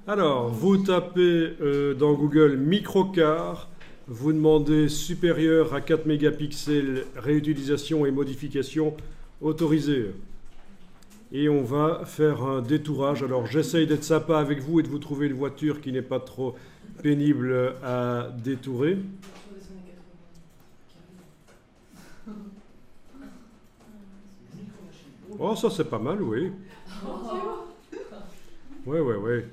Alors, vous tapez dans Google microcar, vous demandez supérieur à 4 mégapixels, réutilisation et modification autorisée. Et on va faire un détourage. Alors, j'essaye d'être sympa avec vous et de vous trouver une voiture qui n'est pas trop pénible à détourer. Oh, ça c'est pas mal, oui. Ouais.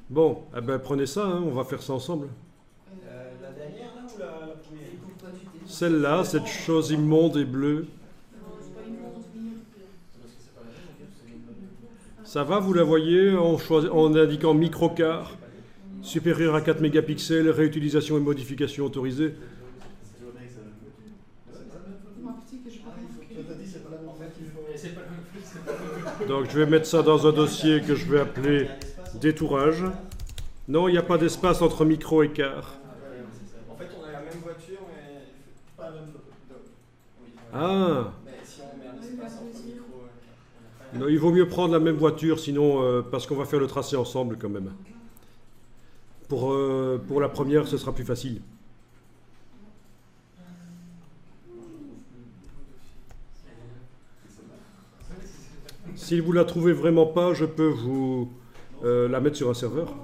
Bon, eh ben, prenez ça, hein, on va faire ça ensemble. La dernière là ou la première? Celle-là, cette chose immonde et bleue. Ça va, vous la voyez en indiquant microcar, supérieur à 4 mégapixels, réutilisation et modification autorisée. Donc je vais mettre ça dans un dossier que je vais appeler détourage. Non, il n'y a pas d'espace entre micro et car. En fait, on a la même voiture, mais pas la même photo. Oui, Ah, mais si on met un espace entre micro, non, il vaut mieux prendre la même voiture, sinon, parce qu'on va faire le tracé ensemble quand même. Pour la première, ce sera plus facile. Si vous la trouvez vraiment pas, je peux vous la mettre sur un serveur.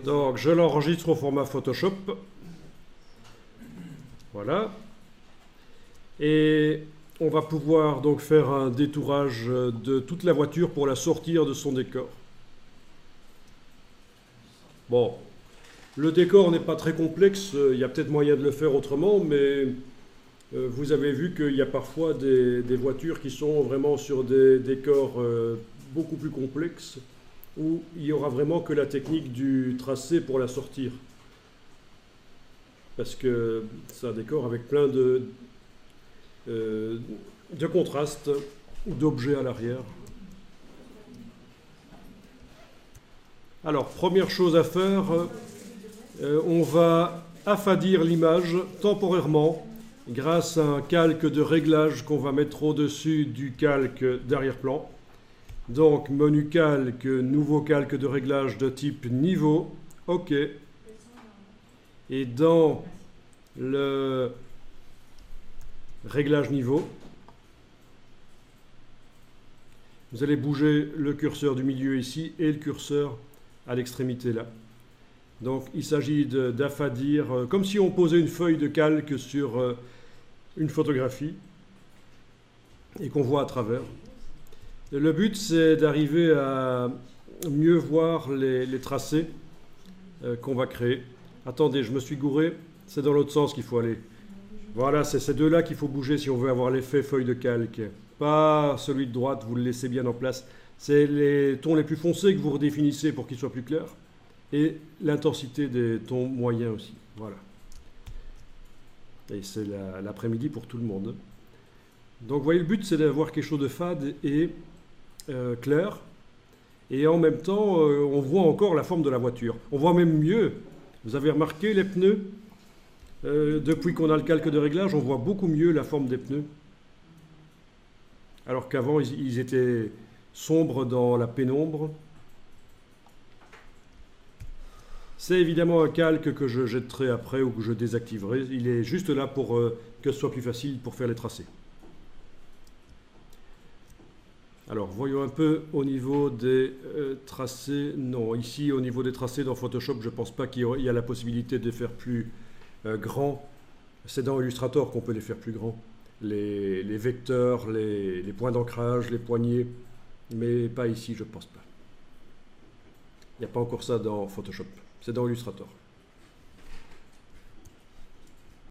Donc je l'enregistre au format Photoshop. Voilà. Et on va pouvoir donc faire un détourage de toute la voiture pour la sortir de son décor. Bon, le décor n'est pas très complexe, il y a peut-être moyen de le faire autrement, mais vous avez vu qu'il y a parfois des voitures qui sont vraiment sur des décors beaucoup plus complexes, où il n'y aura vraiment que la technique du tracé pour la sortir. Parce que c'est un décor avec plein de contrastes ou d'objets à l'arrière. Alors, première chose à faire, on va affadir l'image temporairement grâce à un calque de réglage qu'on va mettre au-dessus du calque d'arrière-plan. Donc, menu calque, nouveau calque de réglage de type niveau, OK. Et dans le réglage niveau, vous allez bouger le curseur du milieu ici et le curseur à l'extrémité là. Donc, il s'agit d'affadir, comme si on posait une feuille de calque sur une photographie et qu'on voit à travers. Le but, c'est d'arriver à mieux voir les tracés qu'on va créer. Attendez, je me suis gouré, c'est dans l'autre sens qu'il faut aller. Voilà, c'est ces deux-là qu'il faut bouger si on veut avoir l'effet feuille de calque. Pas celui de droite, vous le laissez bien en place. C'est les tons les plus foncés que vous redéfinissez pour qu'ils soient plus clairs. Et l'intensité des tons moyens aussi. Voilà. Et c'est l'après-midi pour tout le monde. Donc, vous voyez, le but, c'est d'avoir quelque chose de fade et clair. Et en même temps, on voit encore la forme de la voiture. On voit même mieux. Vous avez remarqué les pneus depuis qu'on a le calque de réglage, on voit beaucoup mieux la forme des pneus. Alors qu'avant, ils étaient sombres dans la pénombre. C'est évidemment un calque que je jetterai après ou que je désactiverai. Il est juste là pour que ce soit plus facile pour faire les tracés. Alors, voyons un peu au niveau des tracés. Non, ici, au niveau des tracés dans Photoshop, je ne pense pas qu'il y a la possibilité de les faire plus grands. C'est dans Illustrator qu'on peut les faire plus grands. Les vecteurs, les points d'ancrage, les poignées, mais pas ici, je ne pense pas. Il n'y a pas encore ça dans Photoshop. C'est dans Illustrator.